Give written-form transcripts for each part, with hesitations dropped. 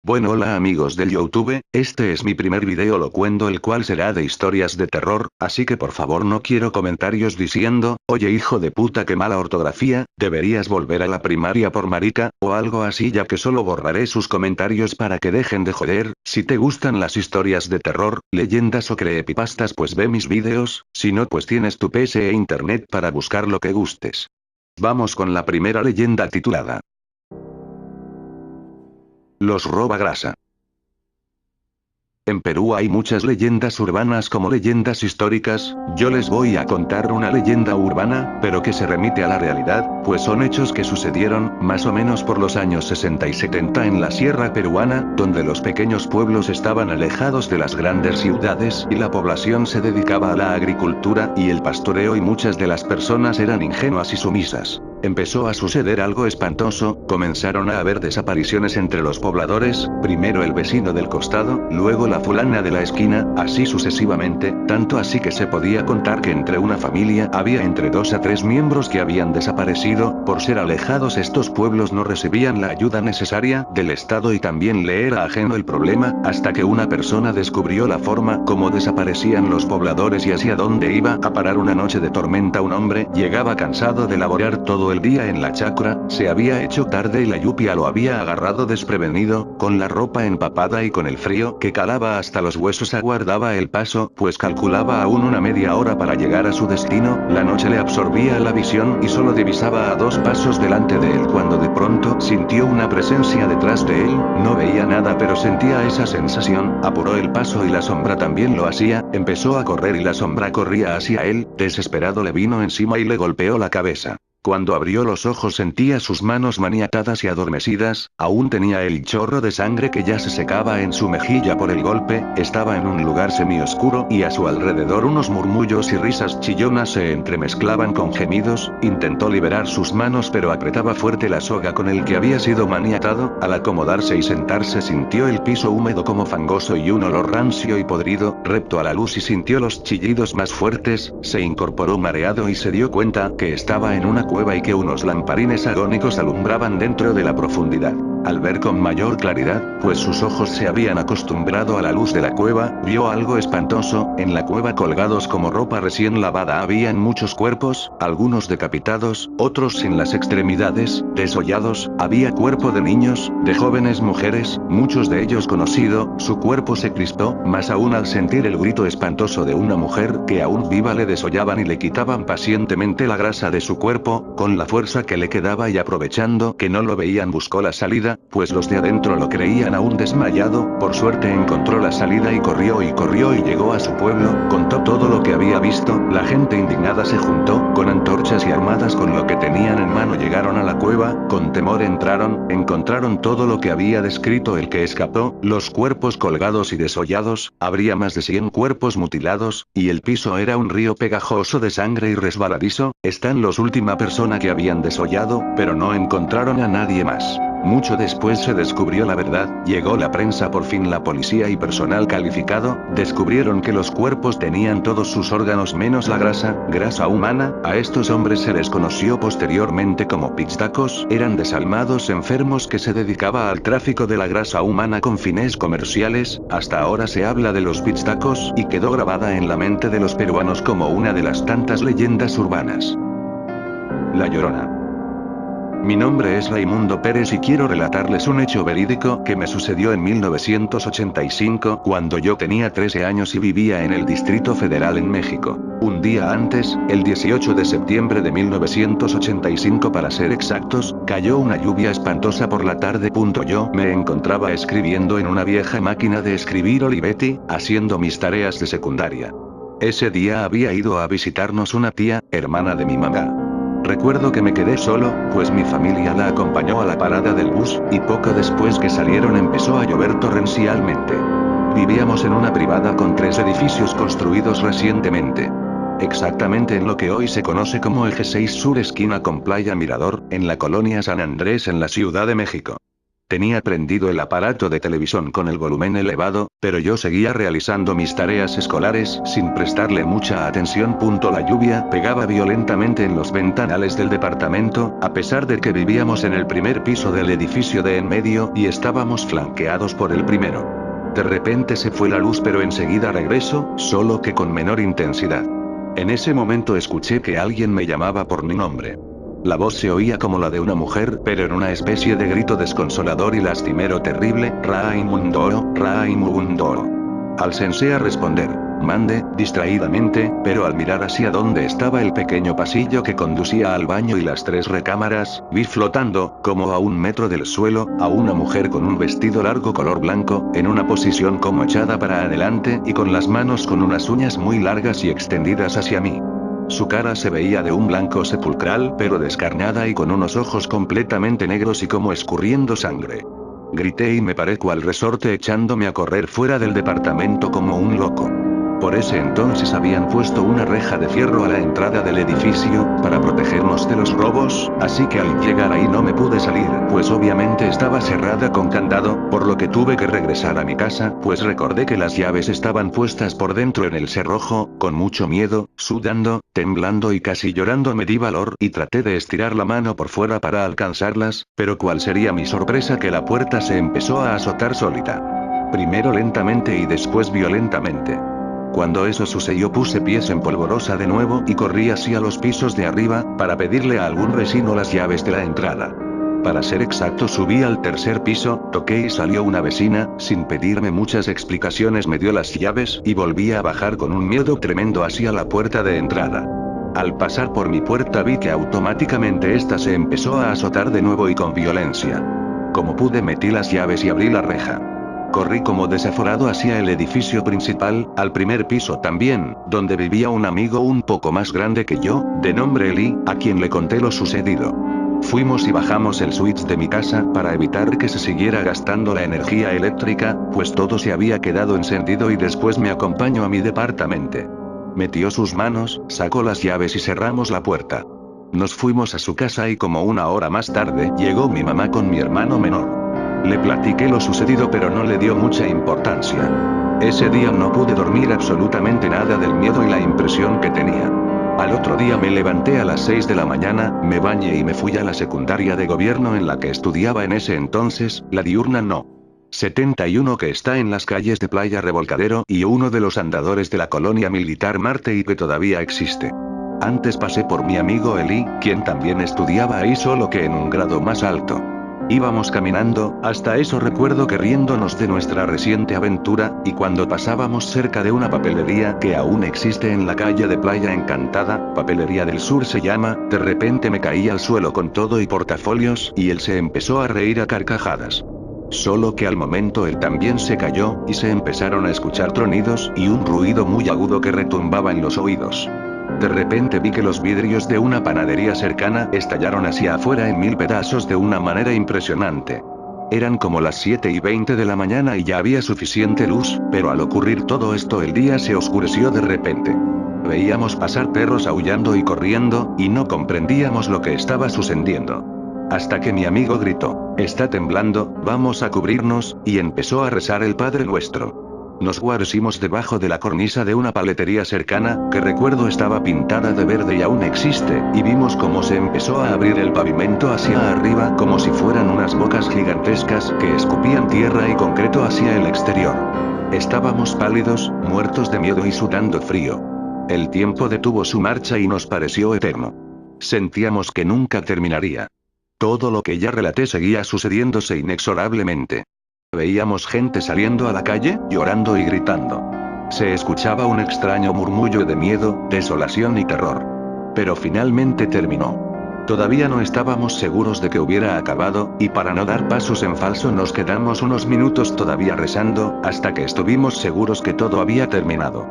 Bueno, hola amigos del YouTube, este es mi primer video locuendo el cual será de historias de terror, así que por favor no quiero comentarios diciendo, oye hijo de puta qué mala ortografía, deberías volver a la primaria por marica, o algo así ya que solo borraré sus comentarios para que dejen de joder. Si te gustan las historias de terror, leyendas o creepypastas pues ve mis videos, si no pues tienes tu PC e internet para buscar lo que gustes. Vamos con la primera leyenda titulada Los roba grasa. En Perú hay muchas leyendas urbanas como leyendas históricas. Yo les voy a contar una leyenda urbana, pero que se remite a la realidad, pues son hechos que sucedieron, más o menos por los años 60 y 70 en la sierra peruana, donde los pequeños pueblos estaban alejados de las grandes ciudades y la población se dedicaba a la agricultura y el pastoreo y muchas de las personas eran ingenuas y sumisas. Empezó a suceder algo espantoso, comenzaron a haber desapariciones entre los pobladores, primero el vecino del costado, luego la fulana de la esquina, así sucesivamente, tanto así que se podía contar que entre una familia había entre 2 a 3 miembros que habían desaparecido. Por ser alejados estos pueblos no recibían la ayuda necesaria del Estado y también le era ajeno el problema, hasta que una persona descubrió la forma como desaparecían los pobladores y hacia dónde iba a parar una noche de tormenta. Un hombre llegaba cansado de laborar todo el día en la chacra, se había hecho tarde y la lluvia lo había agarrado desprevenido, con la ropa empapada y con el frío que calaba hasta los huesos aguardaba el paso, pues calculaba aún una media hora para llegar a su destino. La noche le absorbía la visión y solo divisaba a 2 pasos delante de él cuando de pronto sintió una presencia detrás de él. No veía nada pero sentía esa sensación, apuró el paso y la sombra también lo hacía, empezó a correr y la sombra corría hacia él, desesperado le vino encima y le golpeó la cabeza. Cuando abrió los ojos sentía sus manos maniatadas y adormecidas, aún tenía el chorro de sangre que ya se secaba en su mejilla por el golpe, estaba en un lugar semioscuro y a su alrededor unos murmullos y risas chillonas se entremezclaban con gemidos. Intentó liberar sus manos pero apretaba fuerte la soga con el que había sido maniatado. Al acomodarse y sentarse sintió el piso húmedo como fangoso y un olor rancio y podrido, reptó a la luz y sintió los chillidos más fuertes, se incorporó mareado y se dio cuenta que estaba en una cueva y que unos lamparines agónicos alumbraban dentro de la profundidad. Al ver con mayor claridad, pues sus ojos se habían acostumbrado a la luz de la cueva, vio algo espantoso. En la cueva colgados como ropa recién lavada habían muchos cuerpos, algunos decapitados, otros sin las extremidades, desollados, había cuerpo de niños, de jóvenes mujeres, muchos de ellos conocido. Su cuerpo se crispó, más aún al sentir el grito espantoso de una mujer que aún viva le desollaban y le quitaban pacientemente la grasa de su cuerpo, con la fuerza que le quedaba, y aprovechando que no lo veían buscó la salida, pues los de adentro lo creían aún desmayado. Por suerte encontró la salida y corrió y llegó a su pueblo, contó todo lo que había visto. La gente indignada se juntó, con antorchas y armadas con lo que tenían en mano llegaron a la cueva, con temor encontraron todo lo que había descrito el que escapó, los cuerpos colgados y desollados, habría más de 100 cuerpos mutilados, y el piso era un río pegajoso de sangre y resbaladizo. Están los última persona que habían desollado, pero no encontraron a nadie más. Mucho después se descubrió la verdad, llegó la prensa, por fin la policía y personal calificado, descubrieron que los cuerpos tenían todos sus órganos menos la grasa humana. A estos hombres se les conoció posteriormente como pichtacos, eran desalmados enfermos que se dedicaba al tráfico de la grasa humana con fines comerciales. Hasta ahora se habla de los pichtacos y quedó grabada en la mente de los peruanos como una de las tantas leyendas urbanas. La Llorona. Mi nombre es Raimundo Pérez y quiero relatarles un hecho verídico que me sucedió en 1985, cuando yo tenía 13 años y vivía en el Distrito Federal en México. Un día antes, el 18 de septiembre de 1985 para ser exactos, cayó una lluvia espantosa por la tarde. Yo me encontraba escribiendo en una vieja máquina de escribir Olivetti, haciendo mis tareas de secundaria. Ese día había ido a visitarnos una tía, hermana de mi mamá. Recuerdo que me quedé solo, pues mi familia la acompañó a la parada del bus, y poco después que salieron empezó a llover torrencialmente. Vivíamos en una privada con 3 edificios construidos recientemente. Exactamente en lo que hoy se conoce como Eje 6 Sur esquina con Playa Mirador, en la colonia San Andrés en la Ciudad de México. Tenía prendido el aparato de televisión con el volumen elevado, pero yo seguía realizando mis tareas escolares sin prestarle mucha atención. La lluvia pegaba violentamente en los ventanales del departamento, a pesar de que vivíamos en el primer piso del edificio de en medio y estábamos flanqueados por el primero. De repente se fue la luz, pero enseguida regresó, solo que con menor intensidad. En ese momento escuché que alguien me llamaba por mi nombre. La voz se oía como la de una mujer, pero en una especie de grito desconsolador y lastimero terrible: Raimundo, Raimundo. Alcancé a responder, mande, distraídamente, pero al mirar hacia donde estaba el pequeño pasillo que conducía al baño y las 3 recámaras, vi flotando, como a 1 metro del suelo, a una mujer con un vestido largo color blanco, en una posición como echada para adelante y con las manos con unas uñas muy largas y extendidas hacia mí. Su cara se veía de un blanco sepulcral pero descarnada y con unos ojos completamente negros y como escurriendo sangre. Grité y me paré cual resorte echándome a correr fuera del departamento como un loco. Por ese entonces habían puesto una reja de fierro a la entrada del edificio, para protegernos de los robos, así que al llegar ahí no me pude salir, pues obviamente estaba cerrada con candado, por lo que tuve que regresar a mi casa, pues recordé que las llaves estaban puestas por dentro en el cerrojo. Con mucho miedo, sudando, temblando y casi llorando me di valor y traté de estirar la mano por fuera para alcanzarlas, pero cuál sería mi sorpresa que la puerta se empezó a azotar solita. Primero lentamente y después violentamente. Cuando eso sucedió puse pies en polvorosa de nuevo y corrí hacia los pisos de arriba, para pedirle a algún vecino las llaves de la entrada. Para ser exacto subí al 3er piso, toqué y salió una vecina, sin pedirme muchas explicaciones me dio las llaves y volví a bajar con un miedo tremendo hacia la puerta de entrada. Al pasar por mi puerta vi que automáticamente esta se empezó a azotar de nuevo y con violencia. Como pude metí las llaves y abrí la reja. Corrí como desaforado hacia el edificio principal, al 1er piso también, donde vivía un amigo un poco más grande que yo, de nombre Eli, a quien le conté lo sucedido. Fuimos y bajamos el switch de mi casa para evitar que se siguiera gastando la energía eléctrica, pues todo se había quedado encendido y después me acompañó a mi departamento. Metió sus manos, sacó las llaves y cerramos la puerta. Nos fuimos a su casa y como 1 hora más tarde llegó mi mamá con mi hermano menor. Le platiqué lo sucedido pero no le dio mucha importancia. Ese día no pude dormir absolutamente nada del miedo y la impresión que tenía. Al otro día me levanté a las 6 de la mañana, me bañé y me fui a la secundaria de gobierno en la que estudiaba en ese entonces, la diurna No. 71 que está en las calles de Playa Revolcadero y uno de los andadores de la colonia militar Marte y que todavía existe. Antes pasé por mi amigo Eli, quien también estudiaba ahí solo que en un grado más alto. Íbamos caminando, hasta eso recuerdo que riéndonos de nuestra reciente aventura, y cuando pasábamos cerca de una papelería que aún existe en la calle de Playa Encantada, Papelería del Sur se llama, de repente me caí al suelo con todo y portafolios y él se empezó a reír a carcajadas. Solo que al momento él también se cayó, y se empezaron a escuchar tronidos y un ruido muy agudo que retumbaba en los oídos. De repente vi que los vidrios de una panadería cercana estallaron hacia afuera en 1000 pedazos de una manera impresionante. Eran como las 7:20 de la mañana y ya había suficiente luz, pero al ocurrir todo esto el día se oscureció de repente. Veíamos pasar perros aullando y corriendo, y no comprendíamos lo que estaba sucediendo. Hasta que mi amigo gritó: «Está temblando, vamos a cubrirnos», y empezó a rezar el Padre Nuestro. Nos guarecimos debajo de la cornisa de una paletería cercana, que recuerdo estaba pintada de verde y aún existe, y vimos cómo se empezó a abrir el pavimento hacia arriba como si fueran unas bocas gigantescas que escupían tierra y concreto hacia el exterior. Estábamos pálidos, muertos de miedo y sudando frío. El tiempo detuvo su marcha y nos pareció eterno. Sentíamos que nunca terminaría. Todo lo que ya relaté seguía sucediéndose inexorablemente. Veíamos gente saliendo a la calle, llorando y gritando. Se escuchaba un extraño murmullo de miedo, desolación y terror. Pero finalmente terminó. Todavía no estábamos seguros de que hubiera acabado, y para no dar pasos en falso nos quedamos unos minutos todavía rezando, hasta que estuvimos seguros que todo había terminado.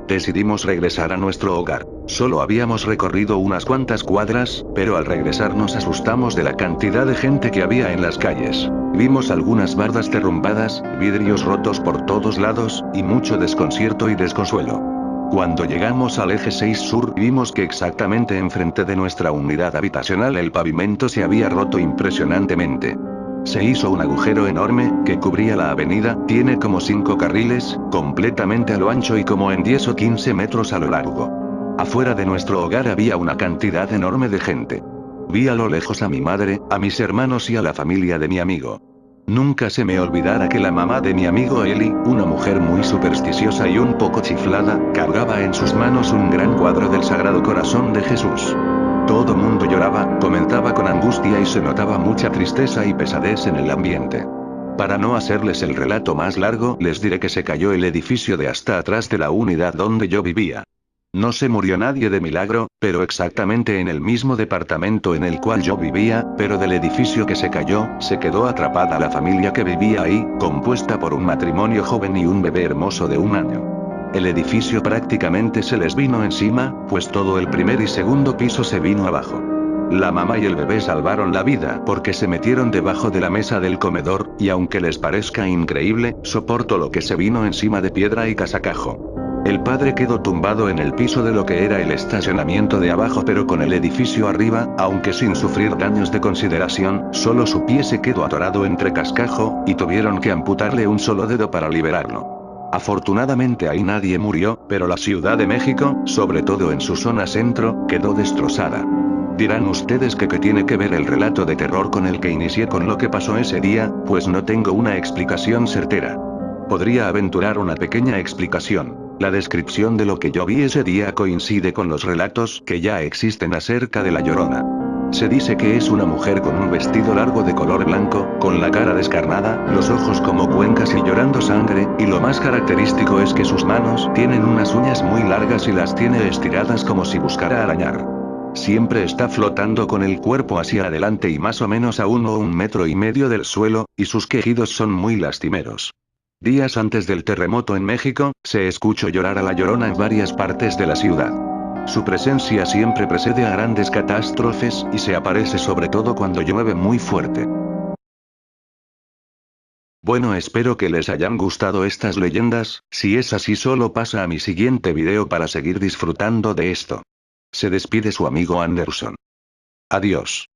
Decidimos regresar a nuestro hogar. Solo habíamos recorrido unas cuantas cuadras, pero al regresar nos asustamos de la cantidad de gente que había en las calles. Vimos algunas bardas derrumbadas, vidrios rotos por todos lados, y mucho desconcierto y desconsuelo. Cuando llegamos al eje 6 sur vimos que exactamente enfrente de nuestra unidad habitacional el pavimento se había roto impresionantemente. Se hizo un agujero enorme, que cubría la avenida, tiene como 5 carriles, completamente a lo ancho y como en 10 o 15 metros a lo largo. Afuera de nuestro hogar había una cantidad enorme de gente. Vi a lo lejos a mi madre, a mis hermanos y a la familia de mi amigo. Nunca se me olvidará que la mamá de mi amigo Eli, una mujer muy supersticiosa y un poco chiflada, cargaba en sus manos un gran cuadro del Sagrado Corazón de Jesús. Todo mundo lloraba, comentaba con angustia y se notaba mucha tristeza y pesadez en el ambiente. Para no hacerles el relato más largo, les diré que se cayó el edificio de hasta atrás de la unidad donde yo vivía. No se murió nadie de milagro, pero exactamente en el mismo departamento en el cual yo vivía, pero del edificio que se cayó, se quedó atrapada la familia que vivía ahí, compuesta por un matrimonio joven y un bebé hermoso de 1 año. El edificio prácticamente se les vino encima, pues todo el primer y segundo piso se vino abajo. La mamá y el bebé salvaron la vida porque se metieron debajo de la mesa del comedor, y aunque les parezca increíble, soporto lo que se vino encima de piedra y casacajo. El padre quedó tumbado en el piso de lo que era el estacionamiento de abajo pero con el edificio arriba, aunque sin sufrir daños de consideración, solo su pie se quedó atorado entre cascajo, y tuvieron que amputarle un solo dedo para liberarlo. Afortunadamente ahí nadie murió, pero la Ciudad de México, sobre todo en su zona centro, quedó destrozada. Dirán ustedes que qué tiene que ver el relato de terror con el que inicié con lo que pasó ese día, pues no tengo una explicación certera. Podría aventurar una pequeña explicación. La descripción de lo que yo vi ese día coincide con los relatos que ya existen acerca de la Llorona. Se dice que es una mujer con un vestido largo de color blanco, con la cara descarnada, los ojos como cuencas y llorando sangre, y lo más característico es que sus manos tienen unas uñas muy largas y las tiene estiradas como si buscara arañar. Siempre está flotando con el cuerpo hacia adelante y más o menos a 1 o 1,5 metros del suelo, y sus quejidos son muy lastimeros. Días antes del terremoto en México, se escuchó llorar a la Llorona en varias partes de la ciudad. Su presencia siempre precede a grandes catástrofes, y se aparece sobre todo cuando llueve muy fuerte. Bueno, espero que les hayan gustado estas leyendas, si es así solo pasa a mi siguiente video para seguir disfrutando de esto. Se despide su amigo Anderson. Adiós.